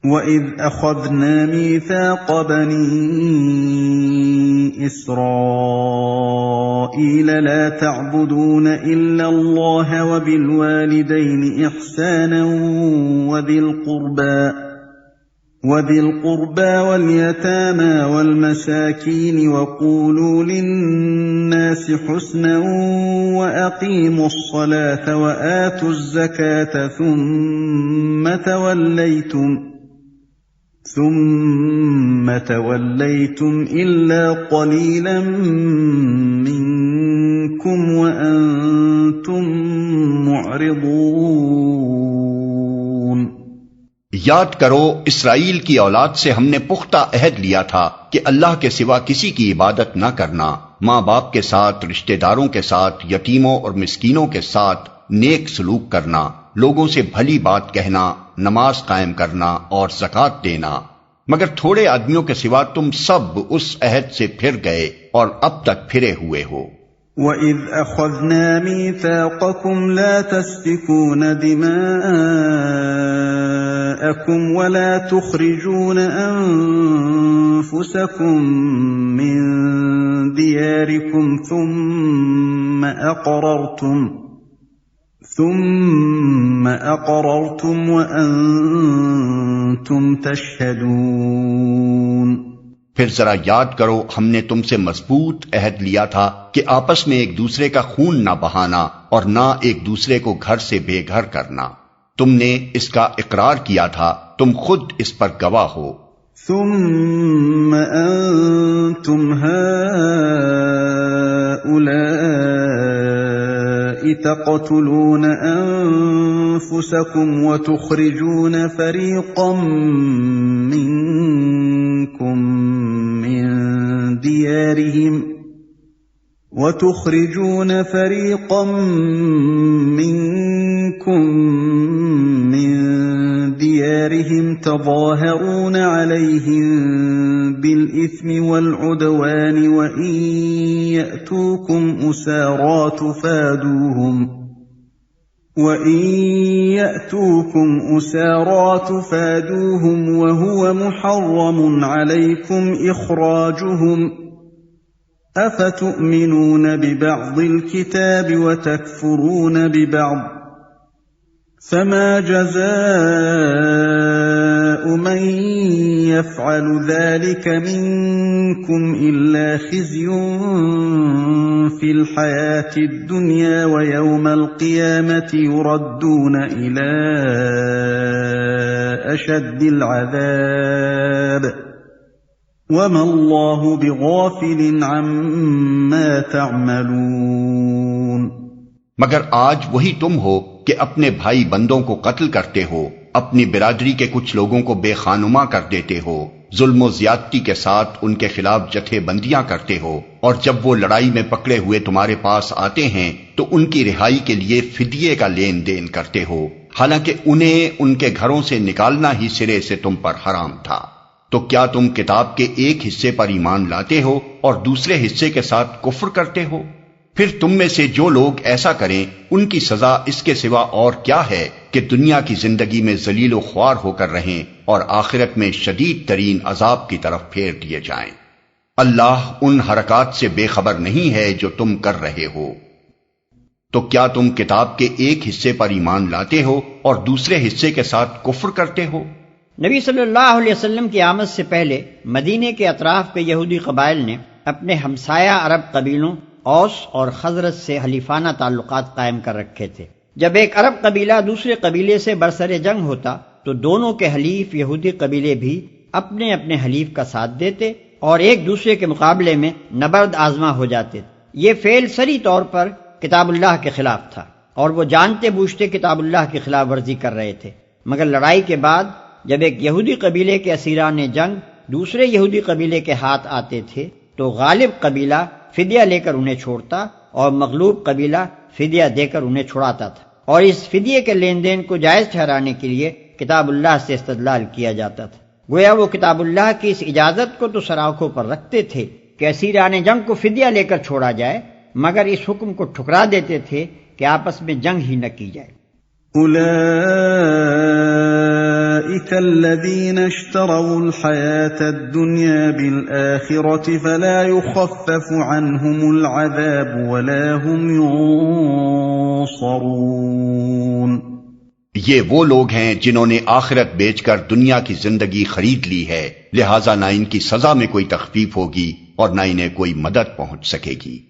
وَإِذْ أَخَذْنَا مِيثَاقَ بَنِي إِسْرَائِيلَ لَا تَعْبُدُونَ إِلَّا اللَّهَ وَبِالْوَالِدَيْنِ إِحْسَانًا وَذِي الْقُرْبَى وَالْيَتَامَى وَالْمَسَاكِينِ وَقُولُوا لِلنَّاسِ حُسْنًا وَأَقِيمُوا الصَّلَاةَ وَآتُوا الزَّكَاةَ ثُمَّ تَوَلَّيْتُمْ إِلَّا قَلِيلًا مِّنكُمْ وَأَنتُم مُّعْرِضُونَ۔ یاد کرو اسرائیل کی اولاد سے ہم نے پختہ عہد لیا تھا کہ اللہ کے سوا کسی کی عبادت نہ کرنا، ماں باپ کے ساتھ، رشتہ داروں کے ساتھ، یتیموں اور مسکینوں کے ساتھ نیک سلوک کرنا، لوگوں سے بھلی بات کہنا، نماز قائم کرنا اور زکوٰۃ دینا، مگر تھوڑے آدمیوں کے سوا تم سب اس عہد سے پھر گئے اور اب تک پھرے ہوئے ہو۔ وَإِذْ أَخَذْنَا مِيثَاقَكُمْ لَا تَسْفِكُونَ دِمَاءَكُمْ وَلَا تُخْرِجُونَ أَنفُسَكُمْ مِنْ دِيَارِكُمْ ثُمَّ أَقْرَرْتُمْ وَأَنْتُمْ تَشْهَدُونَ۔ پھر ذرا یاد کرو ہم نے تم سے مضبوط عہد لیا تھا کہ آپس میں ایک دوسرے کا خون نہ بہانا اور نہ ایک دوسرے کو گھر سے بے گھر کرنا، تم نے اس کا اقرار کیا تھا، تم خود اس پر گواہ ہو۔ ثم أنتم هؤلاء تقتلون أنفسكم وتخرجون فريقا منكم من ديارهم تظاهرون عليهم بالإثم والعدوان وإن يأتوكم أسارى تفادوهم وهو محرم عليكم إخراجهم أفتؤمنون ببعض الكتاب وتكفرون ببعض فما جزاء من يفعل ذلك منكم إلا خزي في الحياة الدنيا ويوم القيامة يردون إلى أشد العذاب وما الله بغافل عما تعملون۔ مگر آج وہی تم ہو کہ اپنے بھائی بندوں کو قتل کرتے ہو، اپنی برادری کے کچھ لوگوں کو بے خانما کر دیتے ہو، ظلم و زیادتی کے ساتھ ان کے خلاف جتھے بندیاں کرتے ہو، اور جب وہ لڑائی میں پکڑے ہوئے تمہارے پاس آتے ہیں تو ان کی رہائی کے لیے فدیے کا لین دین کرتے ہو، حالانکہ انہیں ان کے گھروں سے نکالنا ہی سرے سے تم پر حرام تھا۔ تو کیا تم کتاب کے ایک حصے پر ایمان لاتے ہو اور دوسرے حصے کے ساتھ کفر کرتے ہو؟ پھر تم میں سے جو لوگ ایسا کریں ان کی سزا اس کے سوا اور کیا ہے کہ دنیا کی زندگی میں ذلیل و خوار ہو کر رہیں اور آخرت میں شدید ترین عذاب کی طرف پھیر دیے جائیں۔ اللہ ان حرکات سے بے خبر نہیں ہے جو تم کر رہے ہو۔ تو کیا تم کتاب کے ایک حصے پر ایمان لاتے ہو اور دوسرے حصے کے ساتھ کفر کرتے ہو؟ نبی صلی اللہ علیہ وسلم کی آمد سے پہلے مدینے کے اطراف کے یہودی قبائل نے اپنے ہمسایہ عرب قبیلوں اوس اور خزرج سے حلیفانہ تعلقات قائم کر رکھے تھے۔ جب ایک عرب قبیلہ دوسرے قبیلے سے برسر جنگ ہوتا تو دونوں کے حلیف یہودی قبیلے بھی اپنے اپنے حلیف کا ساتھ دیتے اور ایک دوسرے کے مقابلے میں نبرد آزما ہو جاتے۔ یہ فعل صریح طور پر کتاب اللہ کے خلاف تھا اور وہ جانتے بوجھتے کتاب اللہ کی خلاف ورزی کر رہے تھے، مگر لڑائی کے بعد جب ایک یہودی قبیلے کے اسیران جنگ دوسرے یہودی قبیلے کے ہاتھ آتے تھے تو غالب قبیلہ فدیہ لے کر انہیں چھوڑتا اور مغلوب قبیلہ فدیہ دے کر انہیں چھڑاتا تھا، اور اس فدیے کے لین دین کو جائز ٹھہرانے کے لیے کتاب اللہ سے استدلال کیا جاتا تھا۔ گویا وہ کتاب اللہ کی اس اجازت کو تو سراخوں پر رکھتے تھے کہ اسیران جنگ کو فدیہ لے کر چھوڑا جائے، مگر اس حکم کو ٹھکرا دیتے تھے کہ آپس میں جنگ ہی نہ کی جائے۔ أولئك أولئك الذين اشتروا الحياة الدنيا بالآخرة فلا يخفف عنهم العذاب ولا هم ينصرون۔ یہ وہ لوگ ہیں جنہوں نے آخرت بیچ کر دنیا کی زندگی خرید لی ہے، لہذا نہ ان کی سزا میں کوئی تخفیف ہوگی اور نہ انہیں کوئی مدد پہنچ سکے گی۔